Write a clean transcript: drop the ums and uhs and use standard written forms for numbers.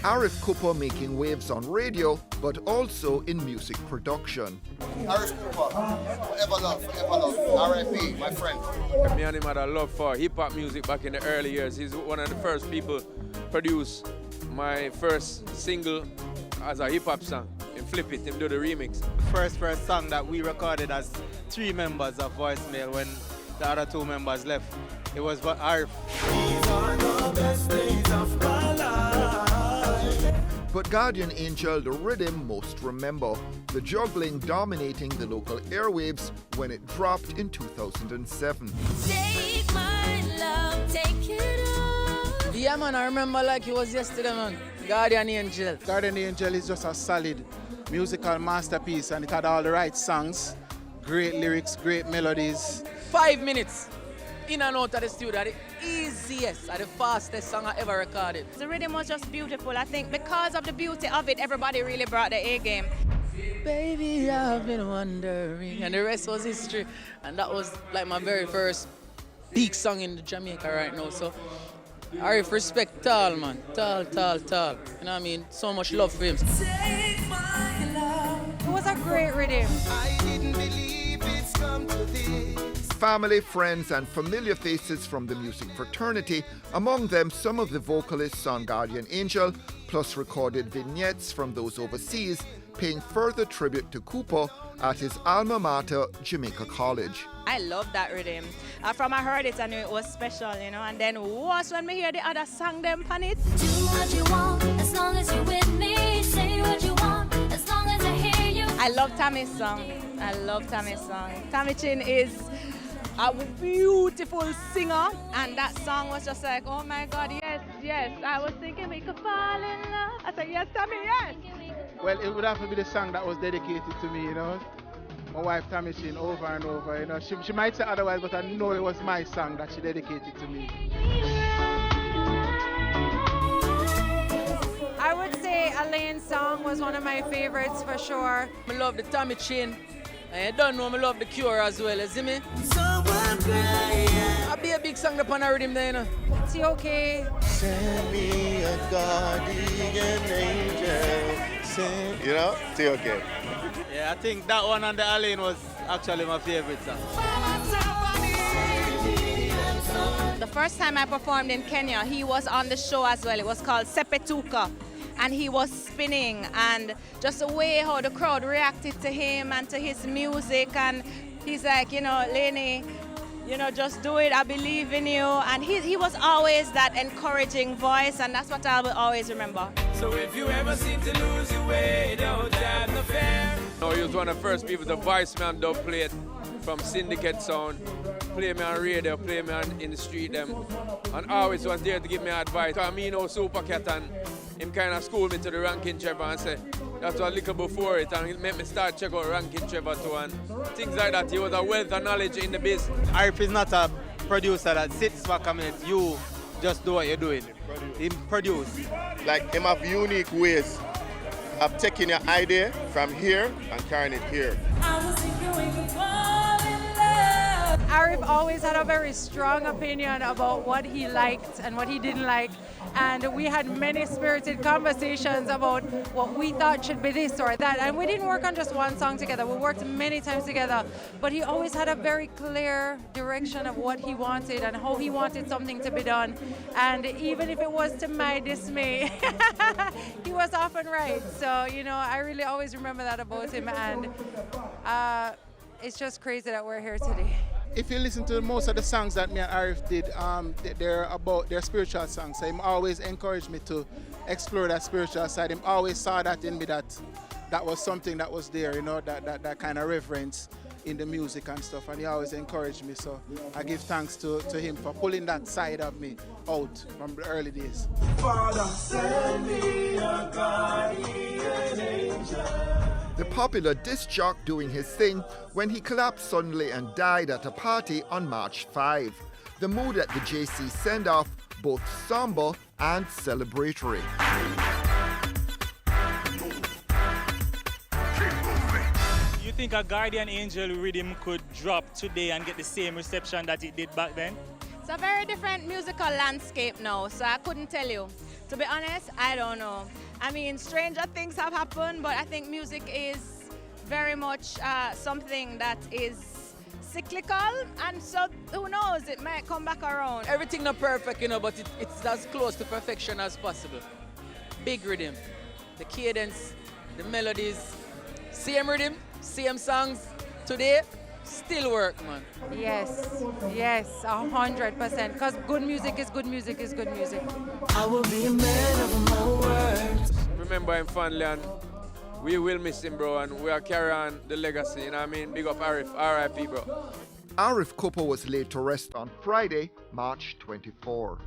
Arif Cooper making waves on radio, but also in music production. Arif Cooper, forever love, RIP, my friend. Me and him had a love for hip-hop music back in the early years. He's one of the first people produce my first single as a hip-hop song. Him flip it, him do the remix. First song that we recorded as 3 members of Voicemail when the other 2 members left. It was Arif. These are the best days of my life. But Guardian Angel, the rhythm most remember, the juggling dominating the local airwaves when it dropped in 2007. Take my love, take it off. Yeah man, I remember like it was yesterday man. Guardian Angel. Guardian Angel is just a solid musical masterpiece, and it had all the right songs, great lyrics, great melodies. 5 minutes in and out of the studio, the easiest and the fastest song I ever recorded. The rhythm was just beautiful. I think because of the beauty of it, everybody really brought the A game. Baby, I've been wondering, and the rest was history. And that was like my very first big song in Jamaica right now. So Arif, respect tall man, tall. You know what I mean? So much love for him. Take my love. It was a great rhythm. I didn't believe it's come to this. Family, friends and familiar faces from the music fraternity, among them some of the vocalists on Guardian Angel, plus recorded vignettes from those overseas, paying further tribute to Cooper at his alma mater, Jamaica College. I love that rhythm. From I heard it, I knew it was special, you know. And then once when me hear the other song them on it. Do what you want, as long as you're with me. Say what you want, as long as I hear you. I love Tammy's song. Tammy Chin is a beautiful singer, and that song was just like, oh my God, yes. I was thinking we could fall in love. I said, yes, Tammy, yes. Well, it would have to be the song that was dedicated to me, you know. My wife Tammy Chin, over and over, you know. She might say otherwise, but I know it was my song that she dedicated to me. I would say Elaine's song was one of my favorites for sure. I love the Tommy Chin. And you don't know I love the Cure as well, you see me? I'll be a big song upon a rhythm there, you know. It's okay. Send me a guardian angel. You know, it's okay. Yeah, I think that one on the Alain was actually my favorite song. The first time I performed in Kenya, he was on the show as well. It was called Sepetuka. And he was spinning, and just the way how the crowd reacted to him and to his music, and he's like, you know, Lenny, you know, just do it, I believe in you. And he was always that encouraging voice, and that's what I will always remember. So if you ever seem to lose your way, don't have no fear. No, he was one of the first people to voice me on dub plate from Syndicate Sound. Play me on radio, play me in the street them. And always was there to give me advice. I mean, no super cat, and him kind of schooled me to the Ranking Trevor and say, that's what little before it, and it made me start check out Ranking Trevor too, and things like that. He was a wealth of knowledge in the business. Arif is not a producer that sits back and makes you just do what you're doing. He produce. Like him have unique ways of taking your idea from here and carrying it here. I was thinking we could fall in love. Arif always had a very strong opinion about what he liked and what he didn't like. And we had many spirited conversations about what we thought should be this or that. And we didn't work on just one song together. We worked many times together. But he always had a very clear direction of what he wanted and how he wanted something to be done. And even if it was to my dismay, he was often right. So, you know, I really always remember that about him. And it's just crazy that we're here today. If you listen to most of the songs that me and Arif did, they're spiritual songs. So him always encouraged me to explore that spiritual side. Him always saw that in me, that was something that was there, you know, that kind of reverence in the music and stuff. And he always encouraged me. So I give thanks to him for pulling that side of me out from the early days. Father, send me a guardian angel. The popular disc jock doing his thing when he collapsed suddenly and died at a party on March 5. The mood at the JC send-off, both somber and celebratory. You think a Guardian Angel rhythm could drop today and get the same reception that it did back then? It's a very different musical landscape now, so I couldn't tell you. To be honest, I don't know. I mean, stranger things have happened, but I think music is very much something that is cyclical, and so who knows, it might come back around. Everything not perfect, you know, but it's as close to perfection as possible. Big rhythm, the cadence, the melodies, same rhythm, same songs. Today, still work, man. Yes, 100%. Because good music is good music is good music. I will be a man of my words. Remember him fondly, and we will miss him, bro, and we are carrying on the legacy, you know what I mean? Big up Arif, R.I.P., bro. Arif Kopo was laid to rest on Friday, March 24.